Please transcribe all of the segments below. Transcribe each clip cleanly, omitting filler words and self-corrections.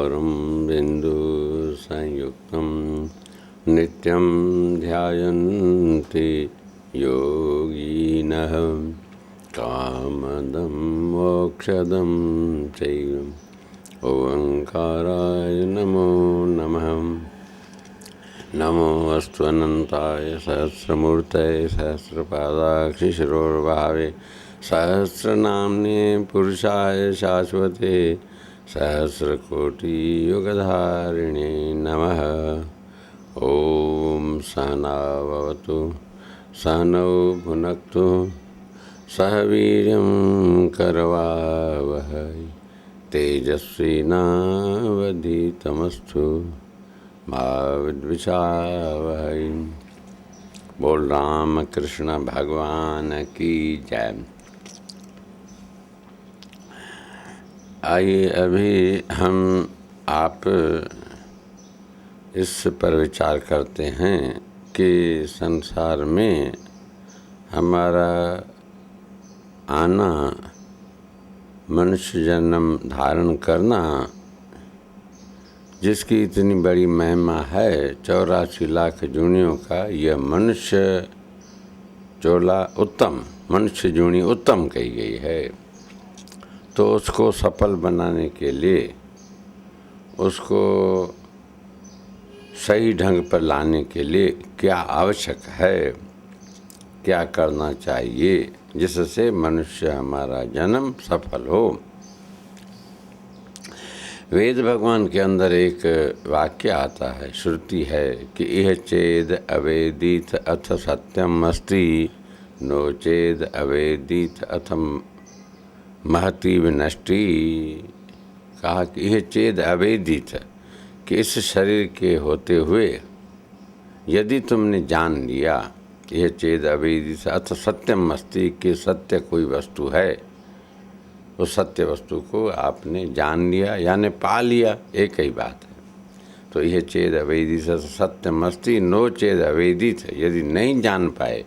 गौरं बिन्दुसंयुक्तं नित्यं ध्यायन्ति योगिनः कामदं मोक्षदं चैव ओंकाराय नमो नमः। नमो अस्तु अनंताय सहस्रमूर्तये सहस्रपादाक्षिशिरोर्भावे सहस्रनाम्ने पुरुषाय शाश्वते सहस्रकोटियुगधारिणे नमः। ॐ सहना भवतु सहनौ भुनक्तु सह वीर्यं करवावहै तेजस्विनावधीतमस्तु मा विद्विषावहै। बोल राम कृष्ण भगवान की जय। आइए अभी हम आप इस पर विचार करते हैं कि संसार में हमारा आना, मनुष्य जन्म धारण करना, जिसकी इतनी बड़ी महिमा है, 84 लाख जूनियों का यह मनुष्य चोला उत्तम, मनुष्य जूनी उत्तम कही गई है। तो उसको सफल बनाने के लिए, उसको सही ढंग पर लाने के लिए क्या आवश्यक है, क्या करना चाहिए जिससे मनुष्य हमारा जन्म सफल हो। वेद भगवान के अंदर एक वाक्य आता है, श्रुति है कि इह चेद अवेदित अथ सत्यम अस्ति नो चेद अवेदित अथ महती विनष्टि। कहा कि यह चेद अवेदित, कि इस शरीर के होते हुए यदि तुमने जान लिया, यह चेद अवेदित अथ सत्यम अस्ति, कि सत्य कोई वस्तु है, उस सत्य वस्तु को आपने जान लिया यानी पा लिया, एक ही बात है। तो यह चेद अवेदित सत्यम अस्ति नो चेद अवेदित, यदि नहीं जान पाए,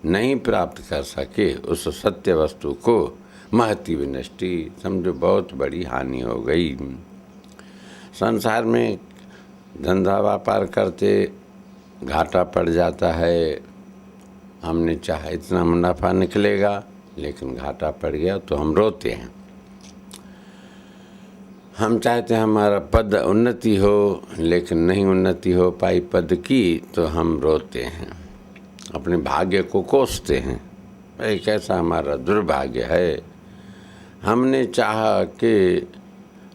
नहीं प्राप्त कर सके उस सत्य वस्तु को, महती विनष्टि, समझो बहुत बड़ी हानि हो गई। संसार में धंधा व्यापार करते घाटा पड़ जाता है। हमने चाहा इतना मुनाफा निकलेगा, लेकिन घाटा पड़ गया तो हम रोते हैं। हम चाहते हैं हमारा पद उन्नति हो, लेकिन नहीं उन्नति हो पाई पद की तो हम रोते हैं, अपने भाग्य को कोसते हैं। भाई कैसा हमारा दुर्भाग्य है। हमने चाहा कि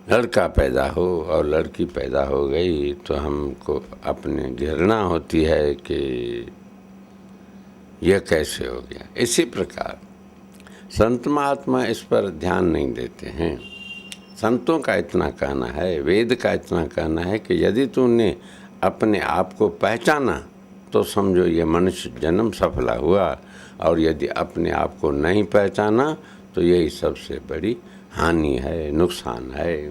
लड़का पैदा हो और लड़की पैदा हो गई तो हमको अपने घृणा होती है कि यह कैसे हो गया। इसी प्रकार संत महात्मा इस पर ध्यान नहीं देते हैं। संतों का इतना कहना है, वेद का इतना कहना है कि यदि तुमने अपने आप को पहचाना तो समझो ये मनुष्य जन्म सफला हुआ, और यदि अपने आप को नहीं पहचाना तो यही सबसे बड़ी हानि है, नुकसान है।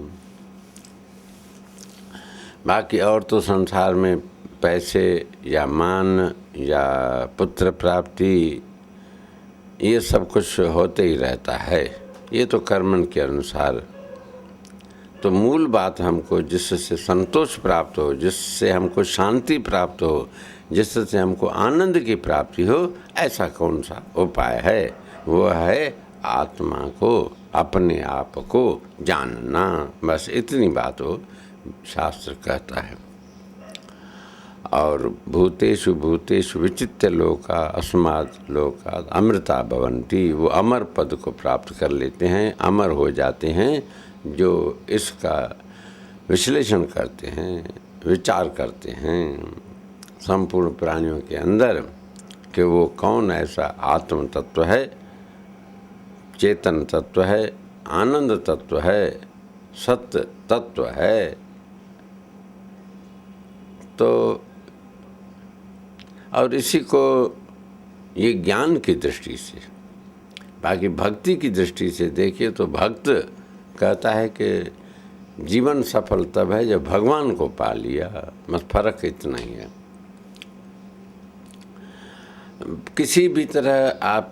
बाकी और तो संसार में पैसे या मान या पुत्र प्राप्ति ये सब कुछ होते ही रहता है, ये तो कर्मन के अनुसार। तो मूल बात हमको जिससे संतोष प्राप्त हो, जिससे हमको शांति प्राप्त हो, जिससे हमको आनंद की प्राप्ति हो, ऐसा कौन सा उपाय है? वो है आत्मा को, अपने आप को जानना। बस इतनी बात हो शास्त्र कहता है। और भूतेषु भूतेषु विचित्य लोका अस्मात् लोकात् अमृता भवन्ति, वो अमर पद को प्राप्त कर लेते हैं, अमर हो जाते हैं जो इसका विश्लेषण करते हैं, विचार करते हैं संपूर्ण प्राणियों के अंदर कि वो कौन ऐसा आत्म तत्व है, चेतन तत्व है, आनंद तत्व है, सत्य तत्व है। तो और इसी को ये ज्ञान की दृष्टि से, बाकी भक्ति की दृष्टि से देखिए तो भक्त कहता है कि जीवन सफल तब है जब भगवान को पा लिया। बस फर्क इतना ही है। किसी भी तरह आप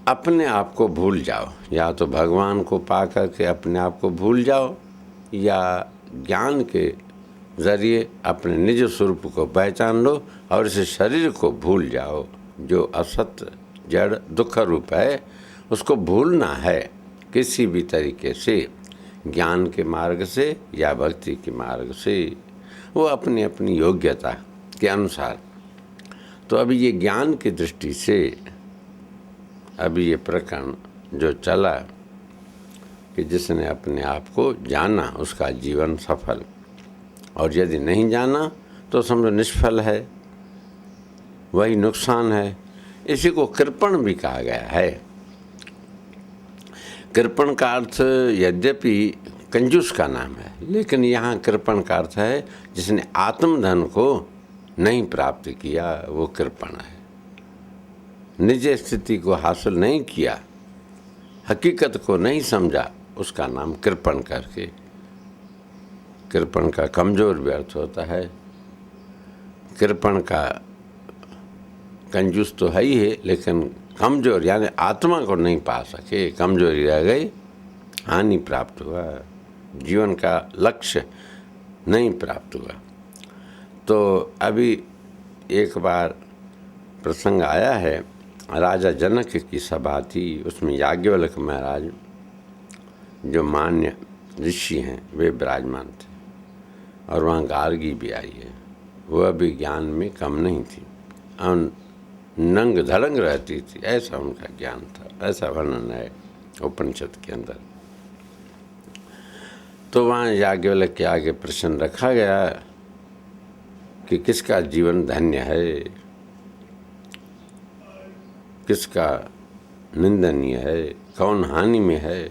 अपने आप को भूल जाओ, या तो भगवान को पा करके अपने आप को भूल जाओ, या ज्ञान के ज़रिए अपने निज स्वरूप को पहचान लो और इस शरीर को भूल जाओ जो असत जड़ दुख रूप है। उसको भूलना है किसी भी तरीके से, ज्ञान के मार्ग से या भक्ति के मार्ग से, वो अपनी अपनी योग्यता के अनुसार। तो अभी ये ज्ञान की दृष्टि से अभी ये प्रकरण जो चला कि जिसने अपने आप को जाना उसका जीवन सफल, और यदि नहीं जाना तो समझो निष्फल है, वही नुकसान है। इसी को कृपण भी कहा गया है। कृपण का अर्थ यद्यपि कंजूस का नाम है, लेकिन यहाँ कृपण का अर्थ है जिसने आत्मधन को नहीं प्राप्त किया, वो कृपण है। निज स्थिति को हासिल नहीं किया, हकीकत को नहीं समझा, उसका नाम कृपण करके। कृपण का कमज़ोर भी अर्थ होता है। कृपण का कंजूस तो है ही है, लेकिन कमज़ोर यानी आत्मा को नहीं पा सके, कमज़ोरी रह गई, हानि प्राप्त हुआ, जीवन का लक्ष्य नहीं प्राप्त हुआ। तो अभी एक बार प्रसंग आया है, राजा जनक की सभा थी, उसमें याज्ञवल्क्य महाराज जो मान्य ऋषि हैं वे विराजमान थे, और वहाँ गार्गी भी आई है। वह भी ज्ञान में कम नहीं थी और नंग धड़ंग रहती थी, ऐसा उनका ज्ञान था, ऐसा वर्णन है उपनिषद के अंदर। तो वहाँ याज्ञवल्क्य के आगे प्रश्न रखा गया कि किसका जीवन धन्य है, किसका निंदनीय है, कौन हानि में है,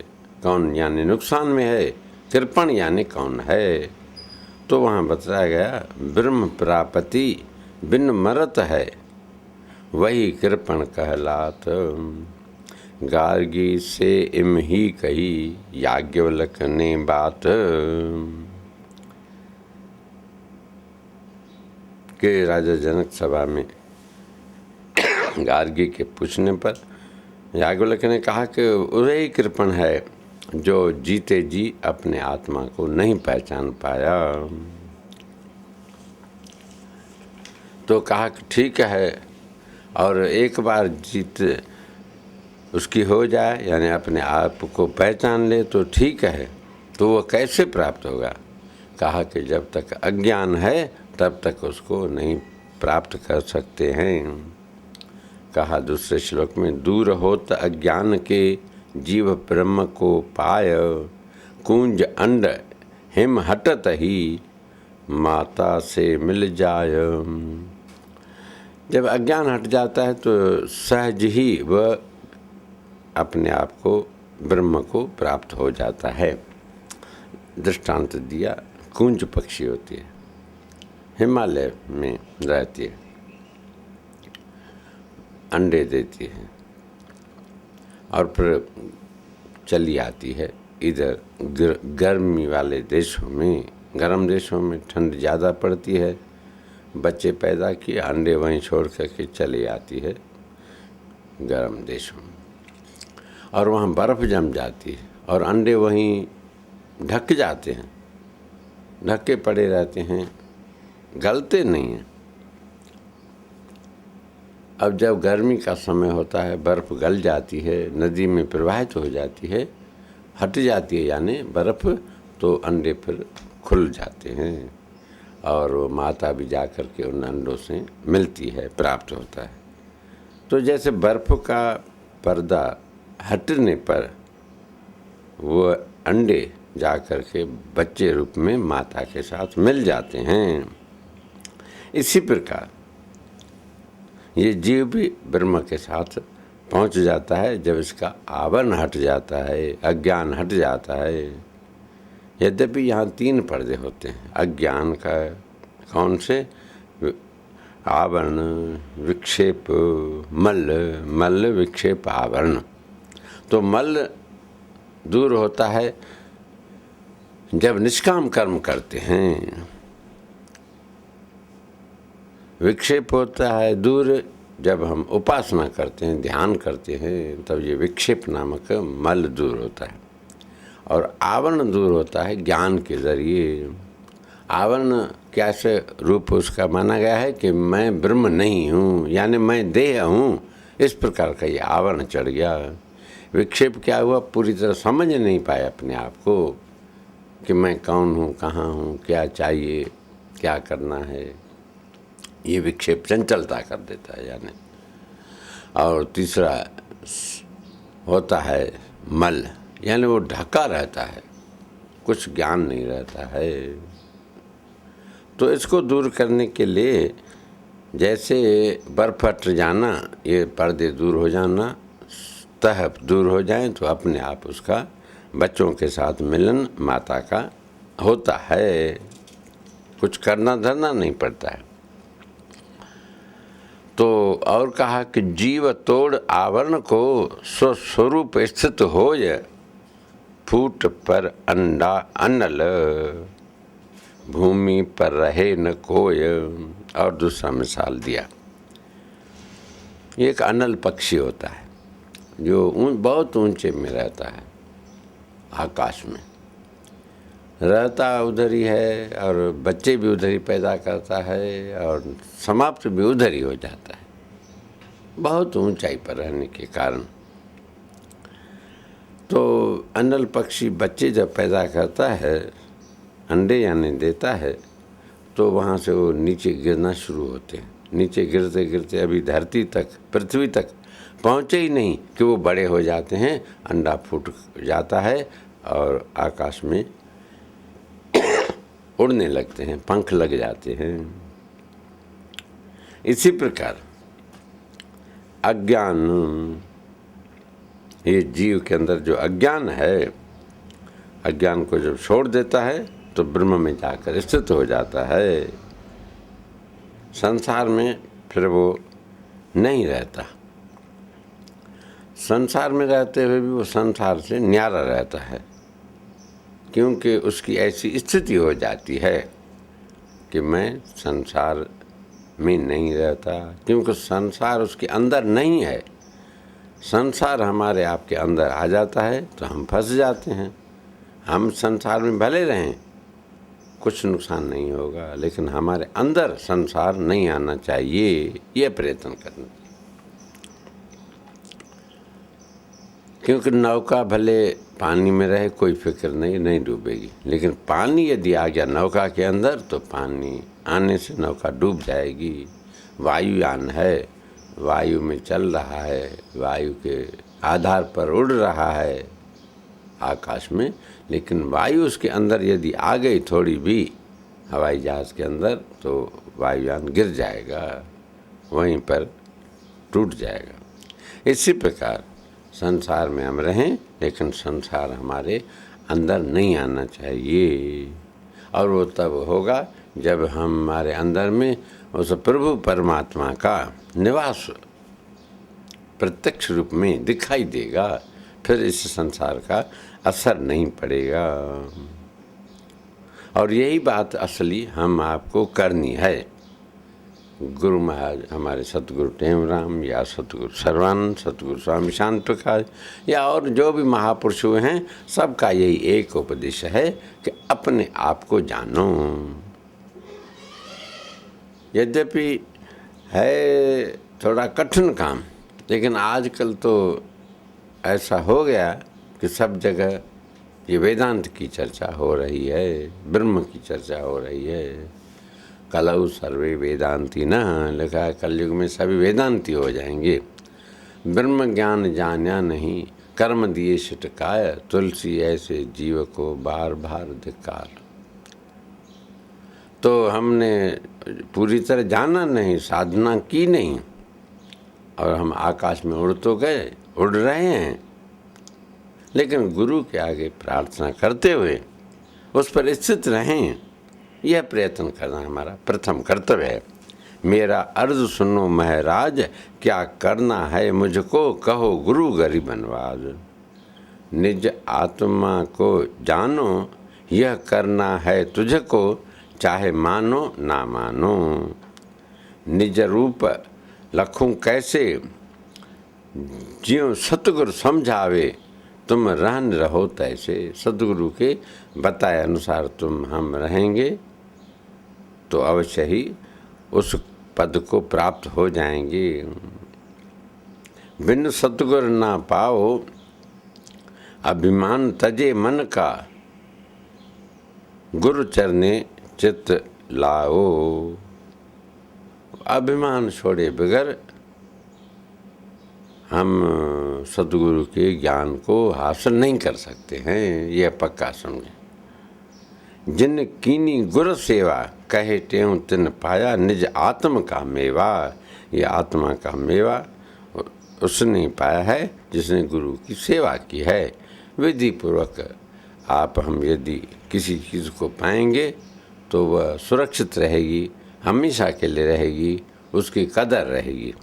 कौन यानी नुकसान में है, कृपण यानी कौन है। तो वहाँ बताया गया ब्रह्म प्रापति बिन मरत है, वही कृपण कहलात। गार्गी से इम ही कही याज्ञवल्क्य ने बात, के राजा जनक सभा में गार्गी के पूछने पर याज्ञवल्क्य ने कहा कि वही कृपण है जो जीते जी अपने आत्मा को नहीं पहचान पाया। तो कहा कि ठीक है, और एक बार जीत उसकी हो जाए यानी अपने आप को पहचान ले तो ठीक है, तो वो कैसे प्राप्त होगा। कहा कि जब तक अज्ञान है तब तक उसको नहीं प्राप्त कर सकते हैं। कहा दूसरे श्लोक में, दूर होत अज्ञान के जीव ब्रह्म को पाय, कुंज अंड हिम हटत ही माता से मिल जाय। जब अज्ञान हट जाता है तो सहज ही वह अपने आप को ब्रह्म को प्राप्त हो जाता है। दृष्टांत दिया, कुंज पक्षी होती है, हिमालय में रहती है, अंडे देती है और फिर चली आती है इधर गर्मी वाले देशों में। गर्म देशों में ठंड ज़्यादा पड़ती है, बच्चे पैदा किए, अंडे वहीं छोड़ करके चली आती है गर्म देशों में, और वहाँ बर्फ़ जम जाती है और अंडे वहीं ढक जाते हैं, ढके पड़े रहते हैं, गलते नहीं हैं। अब जब गर्मी का समय होता है, बर्फ़ गल जाती है, नदी में प्रवाहित हो जाती है, हट जाती है यानी बर्फ़, तो अंडे फिर खुल जाते हैं और वो माता भी जा कर के उन अंडों से मिलती है, प्राप्त होता है। तो जैसे बर्फ़ का पर्दा हटने पर वो अंडे जा कर के बच्चे रूप में माता के साथ मिल जाते हैं, इसी प्रकार ये जीव भी ब्रह्म के साथ पहुंच जाता है जब इसका आवरण हट जाता है, अज्ञान हट जाता है। यद्यपि यहाँ 3 पर्दे होते हैं अज्ञान का, कौन से, आवरण, विक्षेप, मल विक्षेप आवरण। तो मल दूर होता है जब निष्काम कर्म करते हैं, विक्षेप होता है दूर जब हम उपासना करते हैं, ध्यान करते हैं, तब ये विक्षेप नामक मल दूर होता है। और आवरण दूर होता है ज्ञान के जरिए। आवरण कैसे रूप उसका माना गया है कि मैं ब्रह्म नहीं हूँ, यानी मैं देह हूँ, इस प्रकार का ये आवरण चढ़ गया। विक्षेप क्या हुआ, पूरी तरह समझ नहीं पाए अपने आप को कि मैं कौन हूँ, कहाँ हूँ, क्या चाहिए, क्या करना है। ये विक्षेप चंचलता कर देता है यानी। और तीसरा होता है मल, यानी वो ढका रहता है, कुछ ज्ञान नहीं रहता है। तो इसको दूर करने के लिए जैसे बर्फ हट जाना, ये पर्दे दूर हो जाना, तह दूर हो जाए तो अपने आप उसका बच्चों के साथ मिलन माता का होता है, कुछ करना धरना नहीं पड़ता है। तो और कहा कि जीव तोड़ आवरण को स्वस्वरूप स्थित होय, फूट पर अंडा अनल, भूमि पर रहे न कोय। और दूसरा मिसाल दिया, एक अनल पक्षी होता है जो बहुत ऊंचे में रहता है, आकाश में रहता उधर ही है, और बच्चे भी उधर ही पैदा करता है, और समाप्त भी उधर ही हो जाता है, बहुत ऊंचाई पर रहने के कारण। तो अनल पक्षी बच्चे जब पैदा करता है, अंडे यानी देता है, तो वहाँ से वो नीचे गिरना शुरू होते हैं। नीचे गिरते गिरते अभी धरती तक, पृथ्वी तक पहुँचे ही नहीं कि वो बड़े हो जाते हैं, अंडा फूट जाता है और आकाश में उड़ने लगते हैं, पंख लग जाते हैं। इसी प्रकार अज्ञान, ये जीव के अंदर जो अज्ञान है, अज्ञान को जब छोड़ देता है तो ब्रह्म में जाकर स्थित हो जाता है। संसार में फिर वो नहीं रहता, संसार में रहते हुए भी वो संसार से न्यारा रहता है, क्योंकि उसकी ऐसी स्थिति हो जाती है कि मैं संसार में नहीं रहता, क्योंकि संसार उसके अंदर नहीं है। संसार हमारे आपके अंदर आ जाता है तो हम फंस जाते हैं। हम संसार में भले रहें, कुछ नुकसान नहीं होगा, लेकिन हमारे अंदर संसार नहीं आना चाहिए, यह प्रयत्न करना। क्योंकि नौका भले पानी में रहे, कोई फिक्र नहीं डूबेगी, लेकिन पानी यदि आ गया नौका के अंदर तो पानी आने से नौका डूब जाएगी। वायुयान है, वायु में चल रहा है, वायु के आधार पर उड़ रहा है आकाश में, लेकिन वायु उसके अंदर यदि आ गई थोड़ी भी हवाई जहाज़ के अंदर, तो वायुयान गिर जाएगा, वहीं पर टूट जाएगा। इसी प्रकार संसार में हम रहें, लेकिन संसार हमारे अंदर नहीं आना चाहिए। और वो तब होगा जब हमारे अंदर में उस प्रभु परमात्मा का निवास प्रत्यक्ष रूप में दिखाई देगा, फिर इस संसार का असर नहीं पड़ेगा। और यही बात असली हम आपको करनी है। गुरु महाराज हमारे सतगुरु टेमराम या सतगुरु सर्वानंद, सतगुरु स्वामी शांत प्रकाश या और जो भी महापुरुष हुए हैं, सबका यही एक उपदेश है कि अपने आप को जानो। यद्यपि है थोड़ा कठिन काम, लेकिन आजकल तो ऐसा हो गया कि सब जगह ये वेदांत की चर्चा हो रही है, ब्रह्म की चर्चा हो रही है। कलौ सर्वे वेदांती न लिखा है, कलयुग में सभी वेदांती हो जाएंगे। ब्रह्म ज्ञान जाना नहीं, कर्म दिए छिटकाय, तुलसी ऐसे जीव को बार बार धिक्कार। तो हमने पूरी तरह जाना नहीं, साधना की नहीं, और हम आकाश में उड़ तो गए, उड़ रहे हैं, लेकिन गुरु के आगे प्रार्थना करते हुए उस पर स्थित रहें, यह प्रयत्न करना हमारा प्रथम कर्तव्य है। मेरा अर्ज सुनो महाराज, क्या करना है मुझको, कहो गुरु गरीब बनवाज। निज आत्मा को जानो, यह करना है तुझको, चाहे मानो ना मानो। निज रूप लखूं कैसे, ज्यों सतगुरु समझावे, तुम रहन रहो तैसे। सदगुरु के बताए अनुसार तुम हम रहेंगे तो अवश्य ही उस पद को प्राप्त हो जाएंगे। बिन सतगुर ना पाओ, अभिमान तजे मन का, गुरु चरने चित्त लाओ। अभिमान छोड़े बगैर हम सतगुरु के ज्ञान को हासिल नहीं कर सकते हैं, यह पक्का समझे। जिन कीनी गुरु सेवा, कहे त्यों तिन पाया, निज आत्म का मेवा। ये आत्मा का मेवा उसने पाया है जिसने गुरु की सेवा की है। विधि पूर्वक आप हम यदि किसी चीज़ को पाएंगे तो वह सुरक्षित रहेगी, हमेशा के लिए रहेगी, उसकी कदर रहेगी।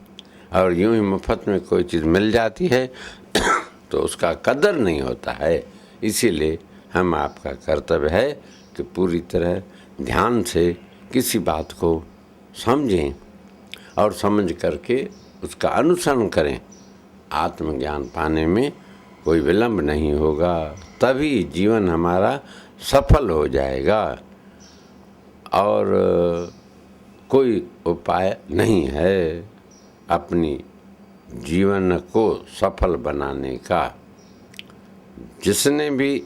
और यूं ही मुफ्त में कोई चीज़ मिल जाती है तो उसका कदर नहीं होता है। इसीलिए हम आपका कर्तव्य है कि पूरी तरह ध्यान से किसी बात को समझें और समझ करके उसका अनुसरण करें। आत्मज्ञान पाने में कोई विलंब नहीं होगा, तभी जीवन हमारा सफल हो जाएगा। और कोई उपाय नहीं है अपनी जीवन को सफल बनाने का। जिसने भी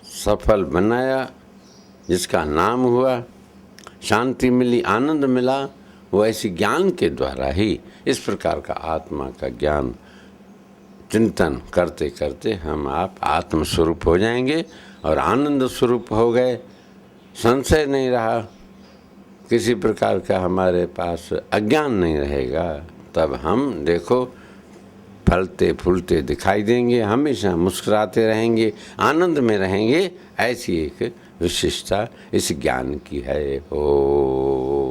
सफल बनाया, जिसका नाम हुआ, शांति मिली, आनंद मिला, वो ऐसी ज्ञान के द्वारा ही इस प्रकार का आत्मा का ज्ञान चिंतन करते करते हम आप आत्म स्वरूप हो जाएंगे और आनंद स्वरूप हो गए। संशय नहीं रहा, किसी प्रकार का हमारे पास अज्ञान नहीं रहेगा। तब हम देखो फलते फूलते दिखाई देंगे, हमेशा मुस्कुराते रहेंगे, आनंद में रहेंगे। ऐसी एक विशिष्टता इस ज्ञान की है। ओ